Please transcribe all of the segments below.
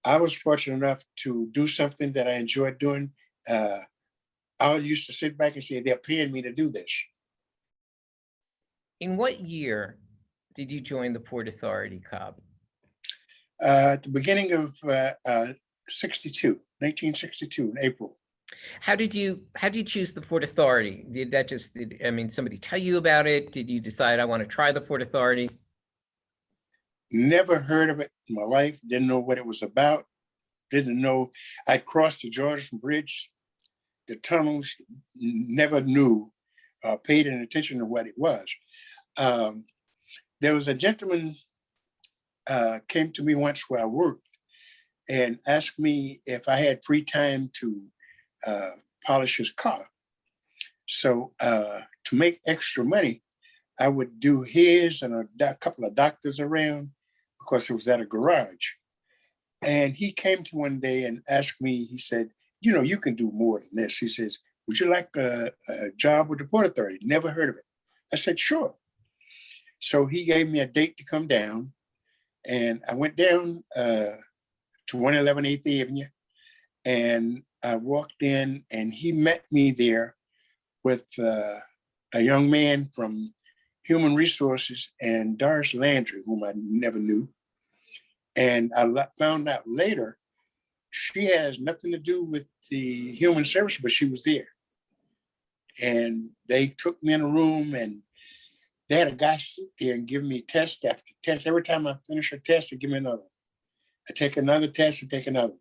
I was fortunate enough to do something that I enjoyed doing. I used to sit back and say, they're paying me to do this. In what year did you join the Port Authority, Cobb? At the beginning of 1962, in April. How did you choose the Port Authority? I mean, somebody tell you about it? Did you decide I want to try the Port Authority? Never heard of it in my life. Didn't know what it was about. Didn't know. I'd crossed the Georgia Bridge, the tunnels, never knew, paid any attention to what it was. There was a gentleman came to me once where I worked and asked me if I had free time to polish his car. So to make extra money, I would do his and a couple of doctors around because it was at a garage. And he came to one day and asked me, he said, you know, you can do more than this. He says, would you like a job with the Port Authority? Never heard of it. I said, sure. So he gave me a date to come down. And I went down to 111 8th Avenue. And I walked in and he met me there with a young man from Human Resources and Doris Landry, whom I never knew. And I found out later, she has nothing to do with the human service, but she was there. And they took me in a room and they had a guy sit there and give me test after test. Every time I finish a test, they give me another one. I take another test and take another one.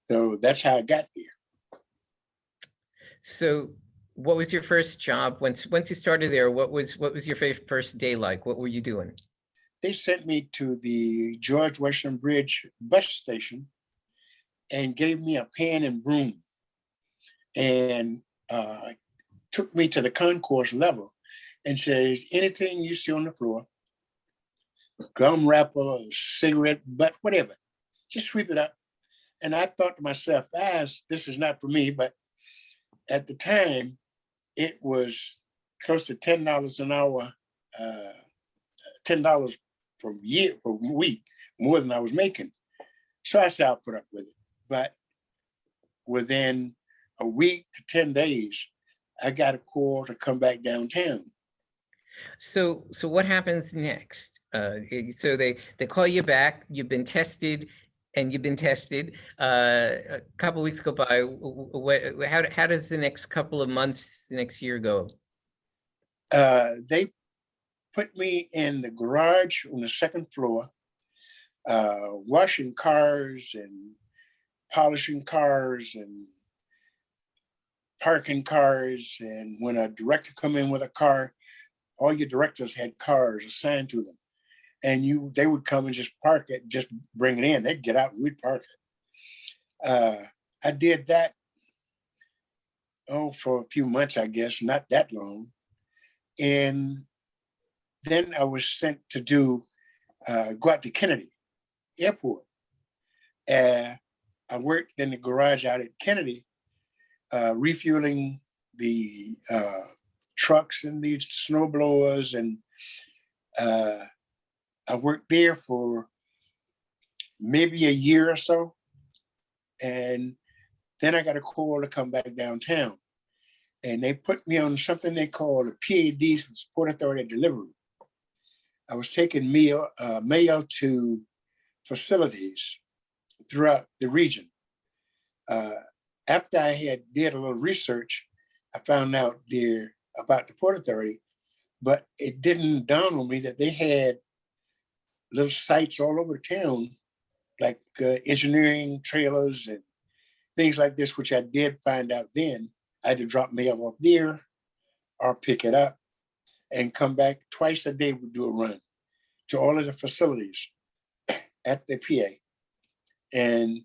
So that's how I got there. So what was your first job? Once you started there, what was your first day like? What were you doing? They sent me to the George Washington Bridge bus station and gave me a pan and broom and took me to the concourse level and says, anything you see on the floor, gum wrapper, cigarette butt, whatever, just sweep it up. And I thought to myself, this is not for me, but at the time, it was close to $10 an hour, $10 per week, more than I was making. So I said, I'll put up with it. But within a week to 10 days, I got a call to come back downtown. So what happens next? So they call you back, you've been tested, and you've been tested. A couple of weeks go by. How does the next couple of months, the next year go? They put me in the garage on the second floor, washing cars and polishing cars and parking cars. And when a director come in with a car, all your directors had cars assigned to them. And they would come and just park it, just bring it in. They'd get out and we'd park it. I did that, for a few months, I guess, not that long. And then I was sent to go out to Kennedy Airport. I worked in the garage out at Kennedy, refueling the trucks and the snow blowers. And I worked there for maybe a year or so. And then I got a call to come back downtown. And they put me on something they call the PADs, Port Authority Delivery. I was taking mail to facilities throughout the region. After I did a little research, I found out there about the Port Authority, but it didn't dawn on me that they had little sites all over the town, like engineering trailers and things like this, which I did find out then. I had to drop mail up there or pick it up and come back twice a day. Would do a run to all of the facilities at the PA and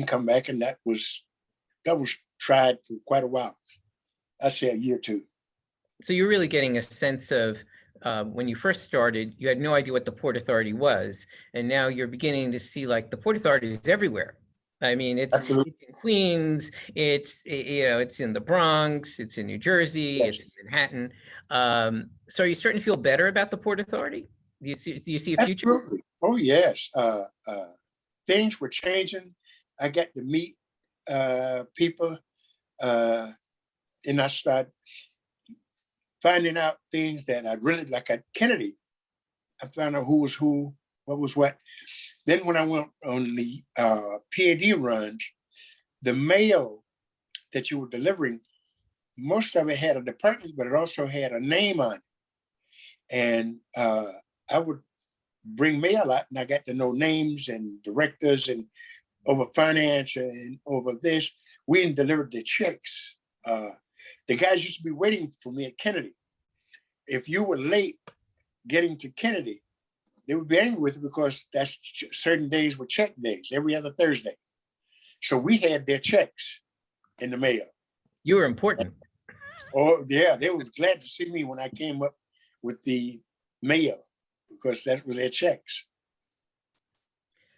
come back. And that was tried for quite a while. I'd say a year or two. So you're really getting a sense of when you first started, you had no idea what the Port Authority was. And now you're beginning to see like the Port Authority is everywhere. I mean, it's in Queens, it's in the Bronx, it's in New Jersey, yes. It's in Manhattan. So are you starting to feel better about the Port Authority? Do you see a future? Absolutely. Oh, yes. things were changing. I got to meet people, and I started finding out things that I really, like at Kennedy, I found out who was who, what was what. Then when I went on the PAD runs, the mail that you were delivering, most of it had a department, but it also had a name on it. And I would bring mail out, and I got to know names and directors and over finance and over this. We didn't deliver the checks. The guys used to be waiting for me at Kennedy. If you were late getting to Kennedy, they would be angry with you because that's certain days were check days, every other Thursday. So we had their checks in the mail. You were important. Oh yeah, they was glad to see me when I came up with the mail because that was their checks.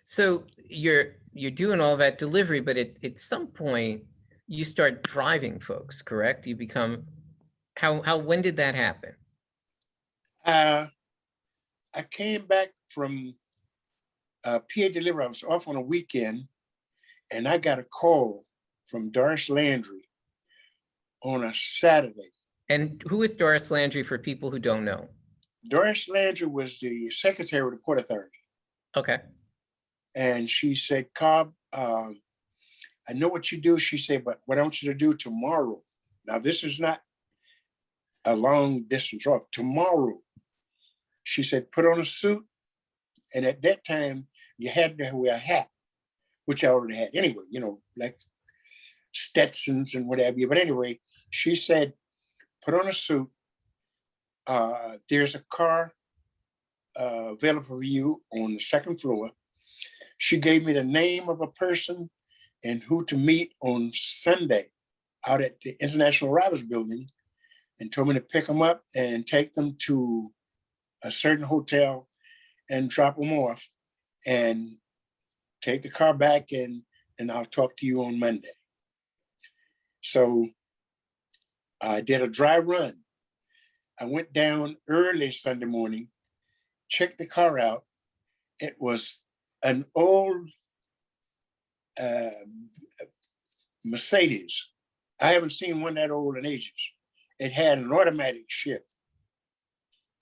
So you're doing all that delivery, but at some point you start driving folks, correct? You become, when did that happen? I came back from PA delivery. I was off on a weekend, and I got a call from Doris Landry on a Saturday. And who is Doris Landry for people who don't know? Doris Landry was the secretary of the Port Authority. Okay. And she said, Cobb, I know what you do. She said, but what I want you to do tomorrow. Now, this is not a long distance off. Tomorrow, she said, put on a suit. And at that time, you had to wear a hat, which I already had anyway, you know, like Stetsons and whatever. But anyway, she said, put on a suit. There's a car available for you on the second floor. She gave me the name of a person and who to meet on Sunday out at the International Robbers Building, and told me to pick them up and take them to a certain hotel and drop them off and take the car back, and I'll talk to you on Monday. So I did a dry run. I went down early Sunday morning, checked the car out. It was an old Mercedes. I haven't seen one that old in ages. It had an automatic shift,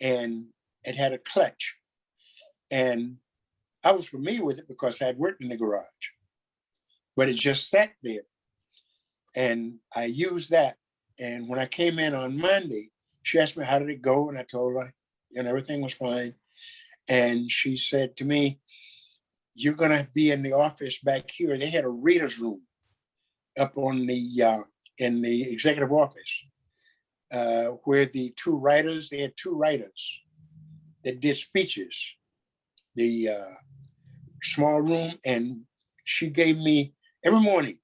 and it had a clutch. And I was familiar with it because I had worked in the garage, but it just sat there. And I used that. And when I came in on Monday, she asked me, how did it go? And I told her, and everything was fine. And she said to me, you're gonna be in the office back here. They had a reader's room up on the, in the executive office, where the they had two writers that did speeches, the small room. And she gave me every morning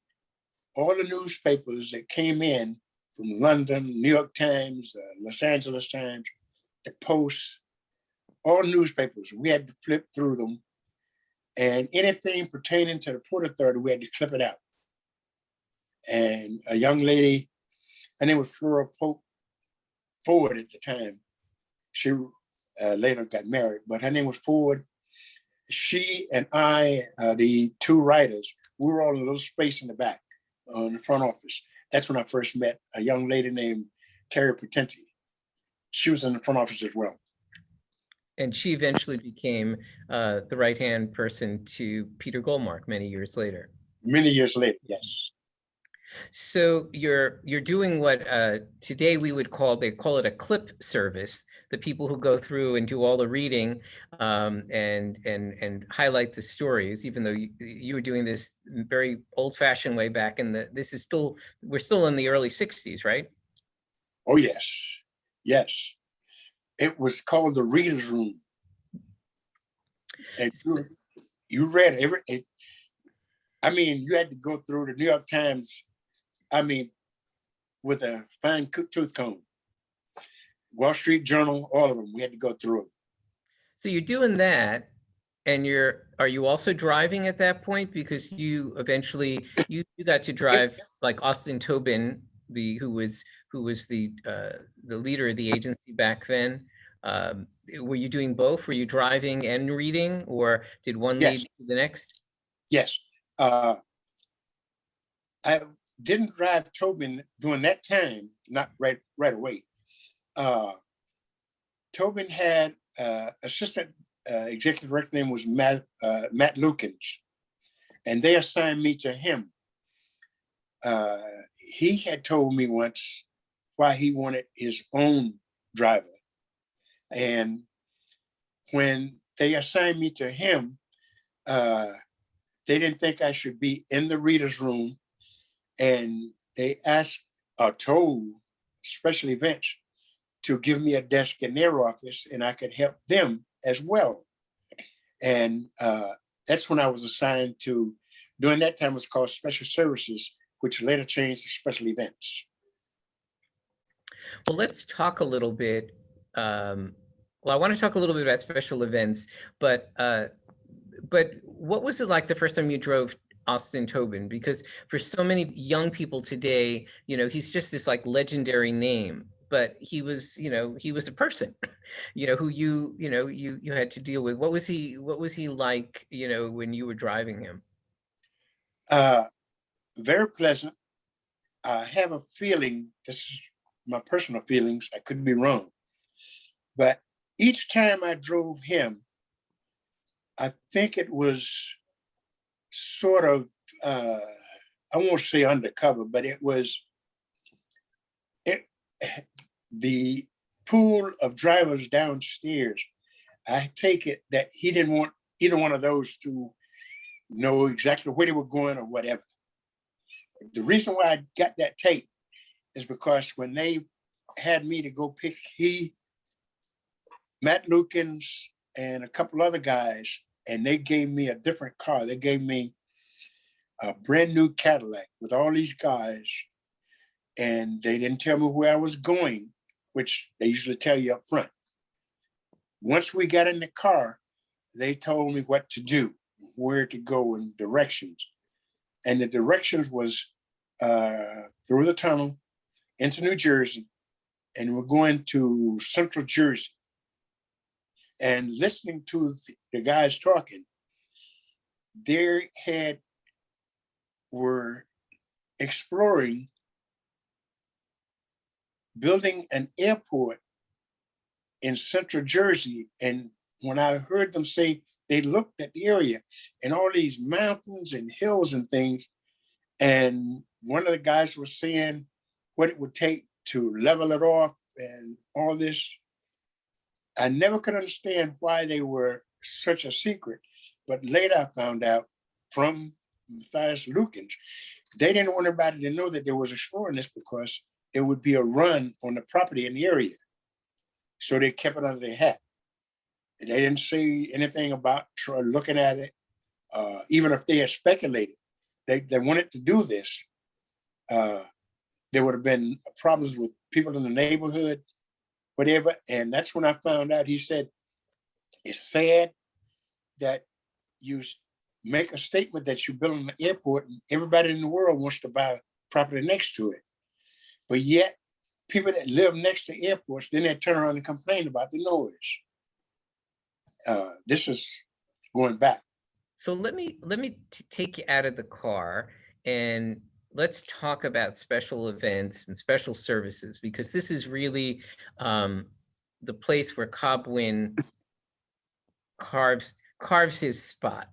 all the newspapers that came in from London, New York Times, Los Angeles Times, the Post, all newspapers. We had to flip through them. And anything pertaining to the Port Authority, we had to clip it out. And a young lady, her name was Flora Pope Ford at the time. She later got married, but her name was Ford. She and I, the two writers, we were all in a little space in the back on the front office. That's when I first met a young lady named Terry Patenti. She was in the front office as well. And she eventually became the right-hand person to Peter Goldmark many years later. Many years later, yes. So you're doing what today we would call, they call it a clip service, the people who go through and do all the reading and highlight the stories, even though you were doing this very old-fashioned way back in the, we're still in the early 60s, right? Oh, yes, yes. It was called the Reader's Room. And you read every, I mean, you had to go through the New York Times, I mean, with a fine tooth comb. Wall Street Journal, all of them, we had to go through them. So you're doing that, and are you also driving at that point? Because you eventually, you got to drive like Austin Tobin, who was the leader of the agency back then. Were you doing both? Were you driving and reading, or did one lead to the next? Yes. I didn't drive Tobin during that time, not right away. Tobin had assistant executive director name was Matt Lukens, and they assigned me to him. He had told me once why he wanted his own driver. And when they assigned me to him, they didn't think I should be in the reader's room. And they asked or told special events to give me a desk in their office and I could help them as well. And that's when I was assigned to, during that time it was called Special Services, which later changed to Special Events. Well, let's talk a little bit. Well, I want to talk a little bit about special events, but what was it like the first time you drove Austin Tobin? Because for so many young people today, you know, he's just this like legendary name, but he was, you know, he was a person, you know, who you had to deal with. What was he like, you know, when you were driving him? Very pleasant. I have a feeling, this is my personal feelings, I could be wrong, but each time I drove him, I think it was sort of, I won't say undercover, but it was, the pool of drivers downstairs, I take it that he didn't want either one of those to know exactly where they were going or whatever. The reason why I got that tape is because when they had me to go pick Matt Lukens and a couple other guys, and they gave me a different car. They gave me a brand new Cadillac with all these guys, and they didn't tell me where I was going, which they usually tell you up front. Once we got in the car, they told me what to do, where to go, and directions. And the directions was through the tunnel into New Jersey, and we're going to Central Jersey. And listening to the guys talking, they were exploring building an airport in Central Jersey. And when I heard them say they looked at the area and all these mountains and hills and things, and one of the guys was saying what it would take to level it off and all this, I never could understand why they were such a secret. But later I found out from Matthias Lukens, they didn't want everybody to know that they was exploring this because there would be a run on the property in the area. So they kept it under their hat. And they didn't say anything about looking at it, even if they had speculated. They wanted to do this. There would have been problems with people in the neighborhood, whatever. And that's when I found out, he said, it's sad that you make a statement that you're building an airport and everybody in the world wants to buy property next to it. But yet people that live next to airports, then they turn around and complain about the noise. This is going back. So let me take you out of the car and let's talk about special events and special services, because this is really the place where Cobb Wynn carves his spot.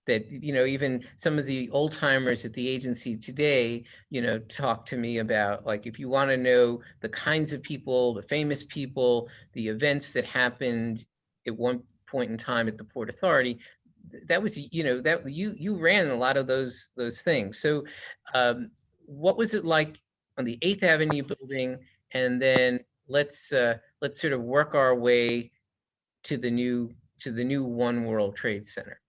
That, you know, even some of the old timers at the agency today, you know, talk to me about, like, if you want to know the kinds of people, the famous people, the events that happened at one point in time at the Port Authority, that was, you know, that you ran a lot of those things. So what was it like on the 8th Avenue building? And then let's sort of work our way to the new One World Trade Center.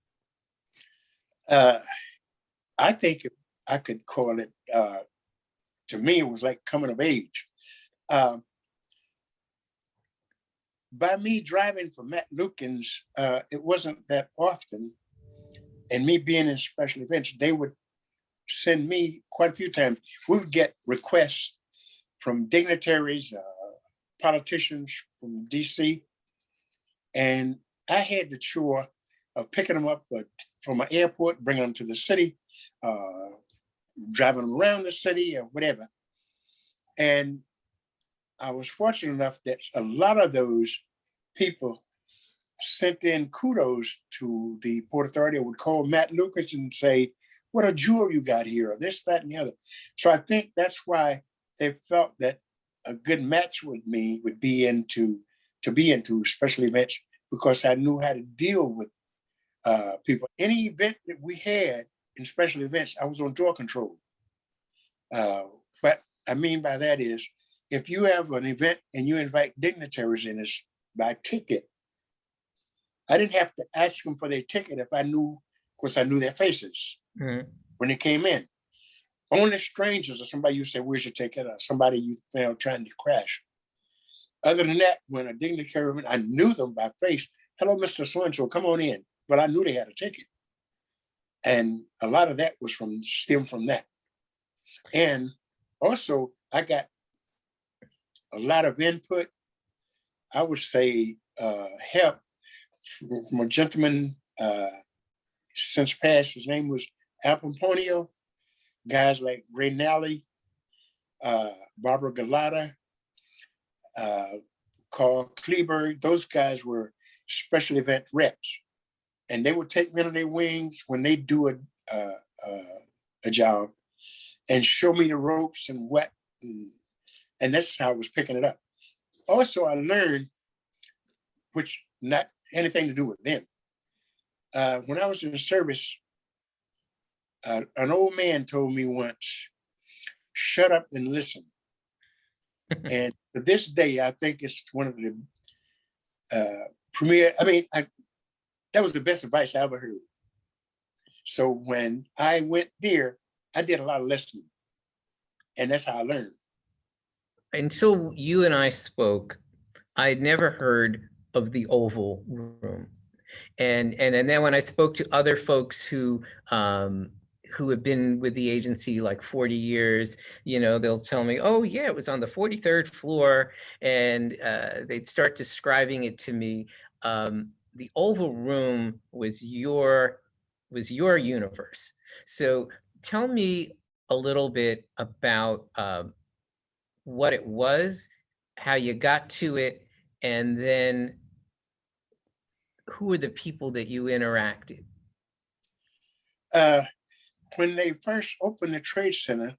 I think I could call it, to me, it was like coming of age. By me driving for Matt Lukens, it wasn't that often. And me being in special events, they would send me quite a few times. We would get requests from dignitaries, politicians from DC. And I had the chore of picking them up from my airport, bringing them to the city, driving them around the city or whatever. And I was fortunate enough that a lot of those people sent in kudos to the Port Authority. I would call Matt Lukens and say, what a jewel you got here, or this, that, and the other. So I think that's why they felt that a good match with me would be into special events, because I knew how to deal with people. Any event that we had in special events, I was on door control. What I mean by that is, if you have an event and you invite dignitaries in, it's by ticket. I didn't have to ask them for their ticket if I knew, of course, I knew their faces when they came in. Only strangers or somebody you say, where's your ticket? Or somebody you found trying to crash. Other than that, when a dignitary, I knew them by face. Hello, Mr. So-and-so, come on in. But I knew they had a ticket. And a lot of that was stemmed from that. And also, I got a lot of input, I would say help from a gentleman since passed. His name was Al Pomponio. Guys like Ray Nally, Barbara Galata, Carl Kleberg, those guys were special event reps. And they would take me under their wings when they do a job and show me the ropes and what, and that's how I was picking it up. Also, I learned, which not anything to do with them. When I was in the service, an old man told me once, shut up and listen. And to this day, I think it's one of the premier, that was the best advice I ever heard. So when I went there, I did a lot of listening. And that's how I learned. Until you and I spoke, I had never heard of the Oval Room. And then when I spoke to other folks who have been with the agency like 40 years, they'll tell me, oh yeah, it was on the 43rd floor, and they'd start describing it to me. The Oval Room was your universe. So tell me a little bit about what it was, how you got to it, and then who were the people that you interacted? When they first opened the Trade Center,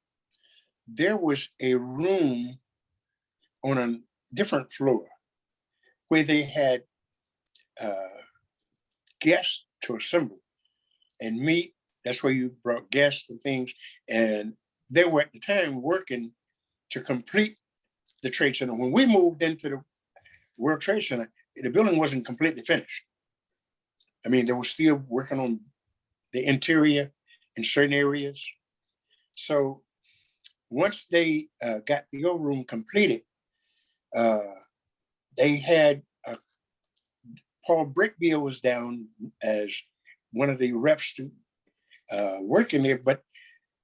there was a room on a different floor where they had guests to assemble and meet. That's where you brought guests and things. And they were at the time working to complete the Trade Center. When we moved into the World Trade Center, the building wasn't completely finished. They were still working on the interior in certain areas. So once they got the old room completed, they had Paul Brickbeer was down as one of the reps to working there, but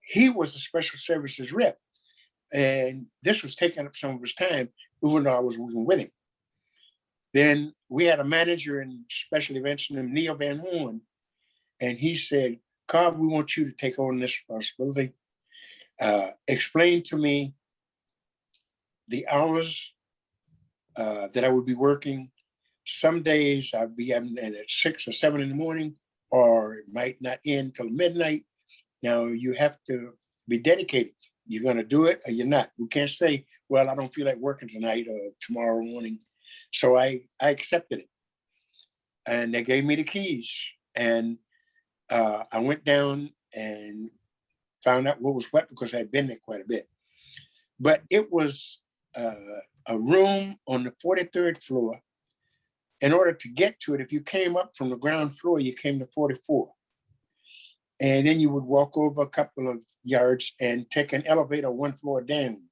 he was a special services rep. And this was taking up some of his time, even though I was working with him. Then we had a manager in special events named Neil Van Horn, and he said, Cobb, we want you to take on this responsibility. Explain to me the hours that I would be working. Some days I'd be in at 6 or 7 in the morning, or it might not end till midnight. Now you have to be dedicated. You're going to do it or you're not. We can't say, well, I don't feel like working tonight or tomorrow morning. So I accepted it. And they gave me the keys. And I went down and found out what was what, because I had been there quite a bit. But it was a room on the 43rd floor. In order to get to it, if you came up from the ground floor, you came to 44. And then you would walk over a couple of yards and take an elevator 1 floor down.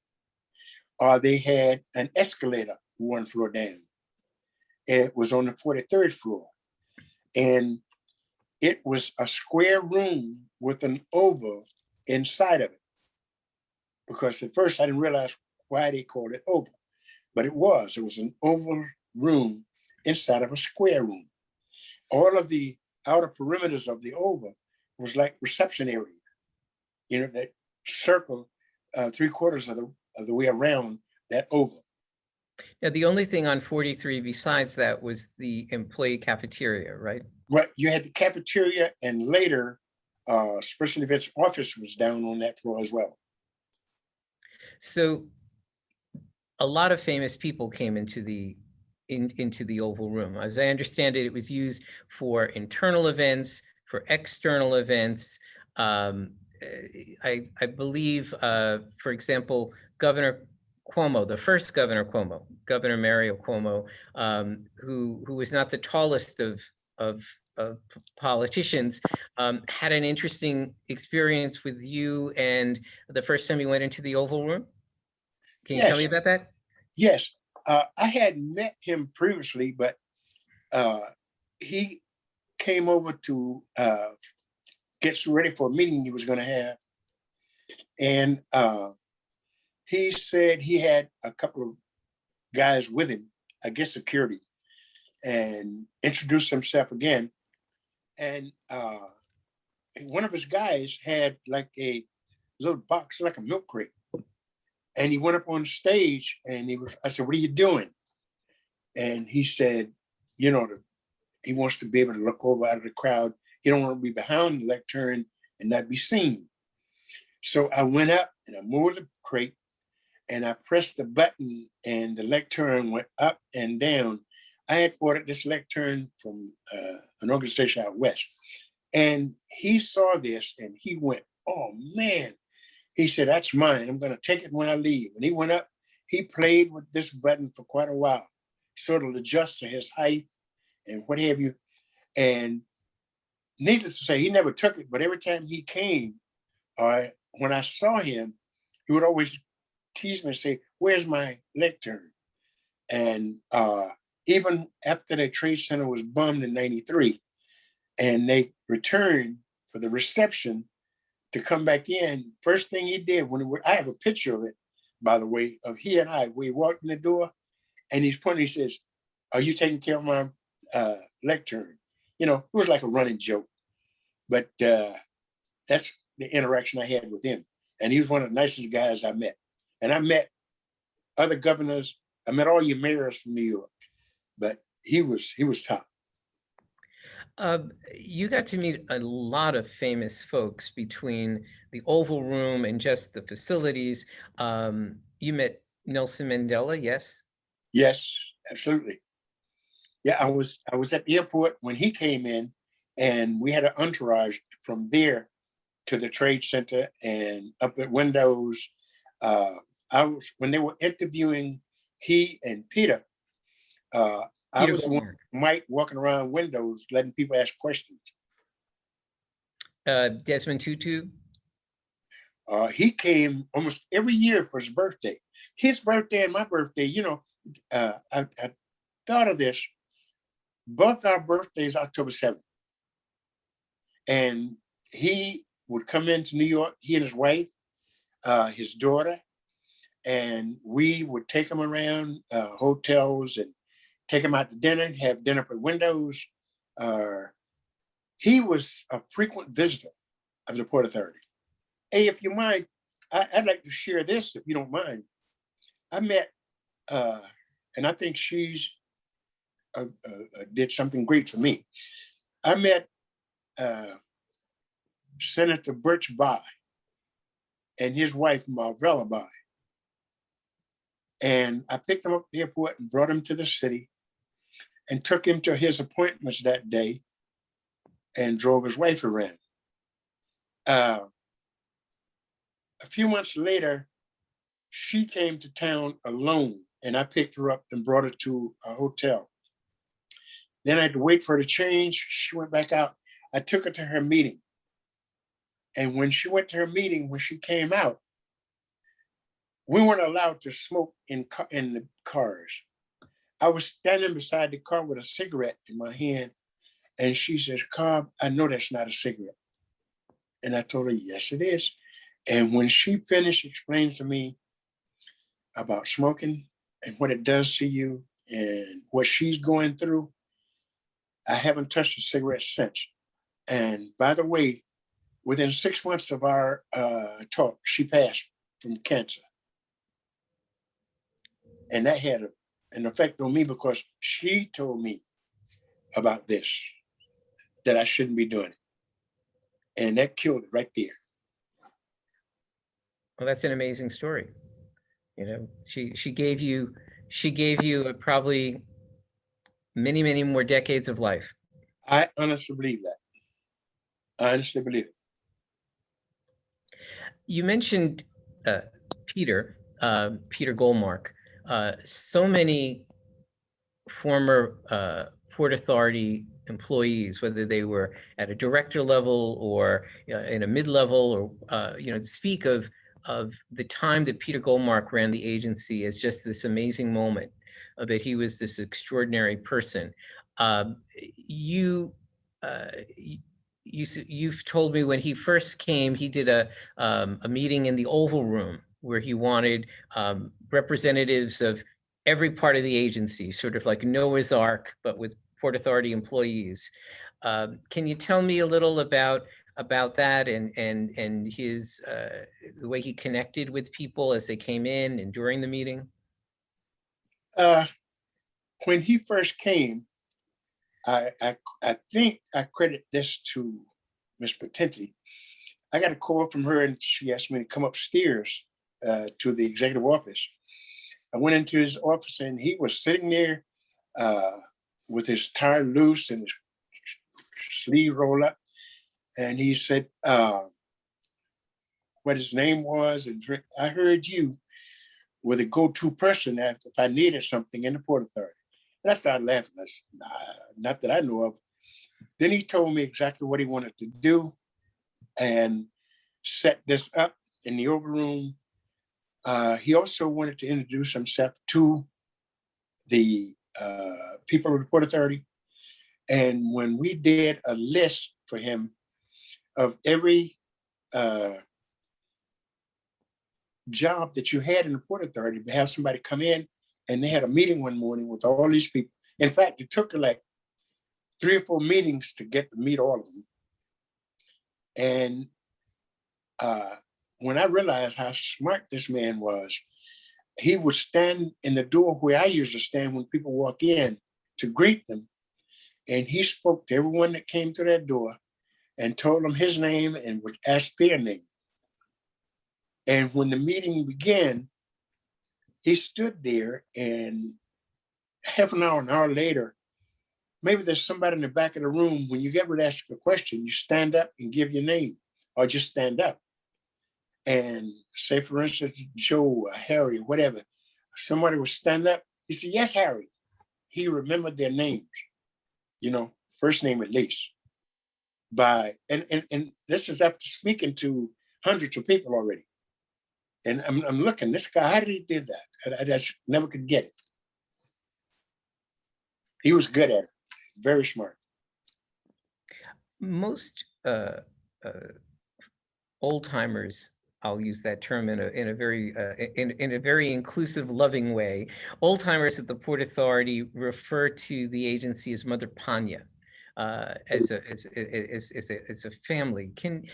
Or they had an escalator 1 floor down. It was on the 43rd floor. And it was a square room with an oval inside of it. Because at first I didn't realize why they called it oval. But it was an oval room inside of a square room. All of the outer perimeters of the oval was like reception area, that circle 3/4 of the way around that oval. Now, the only thing on 43 besides that was the employee cafeteria, right? Right, you had the cafeteria, and later special events office was down on that floor as well. So a lot of famous people came into the Oval Room. As I understand it, it was used for internal events, for external events. I believe, for example, Governor Cuomo, the first Governor Cuomo, Governor Mario Cuomo, who was not the tallest of politicians, had an interesting experience with you and the first time you went into the Oval Room. Can you tell me about that? Yes, I had met him previously, but he came over to get ready for a meeting he was going to have. And he said he had a couple of guys with him, I guess security, and introduced himself again. And one of his guys had like a little box, like a milk crate. And he went up on stage and I said, "What are you doing?" And he said, he wants to be able to look over out of the crowd. He don't want to be behind the lectern and not be seen. So I went up and I moved the crate and I pressed the button and the lectern went up and down. I had ordered this lectern from an organization out west. And he saw this and he went, "Oh man." He said, "That's mine. I'm going to take it when I leave." And he went up, he played with this button for quite a while, sort of adjust to his height and what have you. And needless to say, he never took it, but every time he came, when I saw him, he would always tease me and say, "Where's my lectern?" And even after the Trade Center was bombed in '93, and they returned for the reception to come back in, first thing he did I have a picture of it, by the way, of he and I, we walked in the door and he's pointing, he says, "Are you taking care of my lectern?" It was like a running joke, but that's the interaction I had with him. And he was one of the nicest guys I met. And I met other governors. I met all your mayors from New York, but he was top. You got to meet a lot of famous folks between the Oval Room and just the facilities. You met Nelson Mandela, yes? Yes, absolutely. Yeah, I was at the airport when he came in, and we had an entourage from there to the Trade Center and up at windows. When they were interviewing he and Peter, I was the one, Mike, walking around windows, letting people ask questions. Desmond Tutu? He came almost every year for his birthday. His birthday and my birthday, I thought of this. Both our birthdays, October 7th. And he would come into New York, he and his wife, his daughter, and we would take him around hotels and take him out to dinner, have dinner at windows. He was a frequent visitor of the Port Authority. Hey, if you mind, I'd like to share this, if you don't mind. I met, and I think she's did something great for me. I met Senator Birch Bayh and his wife, Mandela Bayh. And I picked him up at the airport and brought him to the city and took him to his appointments that day and drove his wife around. A few months later, she came to town alone and I picked her up and brought her to a hotel. Then I had to wait for her to change. She went back out. I took her to her meeting. And when she went to her meeting, when she came out, we weren't allowed to smoke in the cars. I was standing beside the car with a cigarette in my hand. And she says, "Cobb, I know that's not a cigarette." And I told her, "Yes, it is." And when she finished explaining to me about smoking and what it does to you and what she's going through, I haven't touched a cigarette since. And by the way, within 6 months of our talk, she passed from cancer. And that had an effect on me because she told me about this, that I shouldn't be doing it. And that killed it right there. Well, that's an amazing story. You know, she gave you probably many, many more decades of life. I honestly believe that. I honestly believe it. You mentioned Peter Goldmark. So many former Port Authority employees, whether they were at a director level or in a mid-level, or speak of the time that Peter Goldmark ran the agency as just this amazing moment, that he was this extraordinary person. You've told me when he first came, he did a meeting in the Oval Room where he wanted representatives of every part of the agency, sort of like Noah's Ark, but with Port Authority employees. Can you tell me a little about that and his the way he connected with people as they came in and during the meeting? When he first came, I think I credit this to Miss Patenti. I got a call from her and she asked me to come upstairs to the executive office. I went into his office and he was sitting there with his tie loose and his sleeve rolled up. And he said what his name was. And I heard you were the go-to person if I needed something in the Port Authority. And I started laughing. I said, not that I know of. Then he told me exactly what he wanted to do and set this up in the Oval Room. He also wanted to introduce himself to the people of the Port Authority. And when we did a list for him of every job that you had in the Port Authority, to have somebody come in, and they had a meeting one morning with all these people. In fact, it took like 3 or 4 meetings to get to meet all of them. And when I realized how smart this man was, he would stand in the door where I used to stand when people walk in to greet them. And he spoke to everyone that came through that door and told them his name and would ask their name. And when the meeting began, he stood there, and half an hour later, maybe there's somebody in the back of the room. When you get ready to ask a question, you stand up and give your name, or just stand up. And say, for instance, Joe, or Harry, or whatever, somebody would stand up. He said, "Yes, Harry." He remembered their names, first name at least. And this is after speaking to hundreds of people already. And I'm looking, this guy, how did he do that? I just never could get it. He was good at it, very smart. Most old timers, I'll use that term in a very inclusive, loving way. Old timers at the Port Authority refer to the agency as Mother PANYNJ. As a family. Can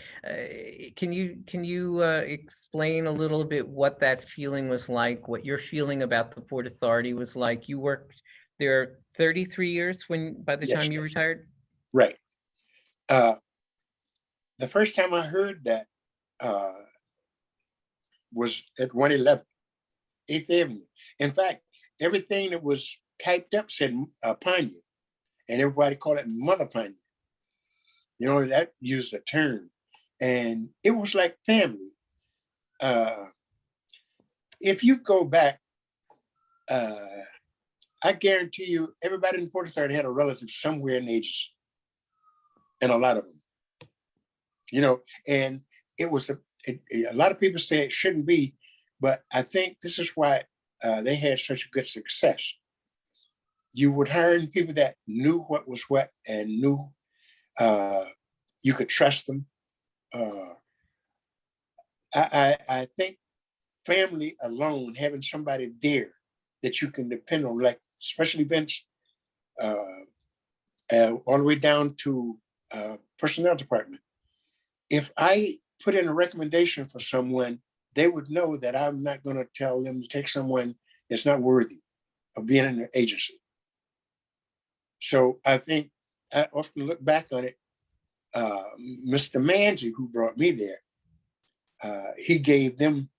you explain a little bit what that feeling was like, what your feeling about the Port Authority was like? You worked there 33 years by the time you retired? Right. The first time I heard that was at 111 8th Avenue. In fact, everything that was typed up said PANYNJ. And everybody called it Mother PANYNJ. That used a term. And it was like family. If you go back, I guarantee you, everybody in the Port Authority had a relative somewhere in the agency. And a lot of them. And it was a lot of people say it shouldn't be, but I think this is why they had such a good success. You would hire people that knew what was what and knew you could trust them. I think family alone, having somebody there that you can depend on, like special events, all the way down to personnel department. If I put in a recommendation for someone, they would know that I'm not going to tell them to take someone that's not worthy of being in the agency. So I think I often look back on it. Mr. PANYNJ, who brought me there, he gave them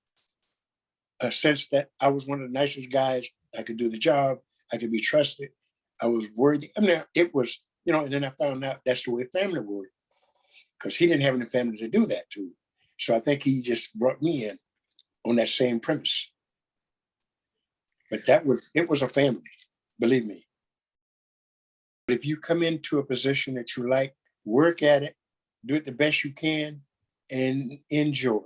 a sense that I was one of the nicest guys. I could do the job. I could be trusted. I was worthy. I mean, it was, and then I found out that's the way family worked, because he didn't have any family to do that to. So I think he just brought me in on that same premise. But it was a family, believe me. But if you come into a position that you like, work at it, do it the best you can, and enjoy.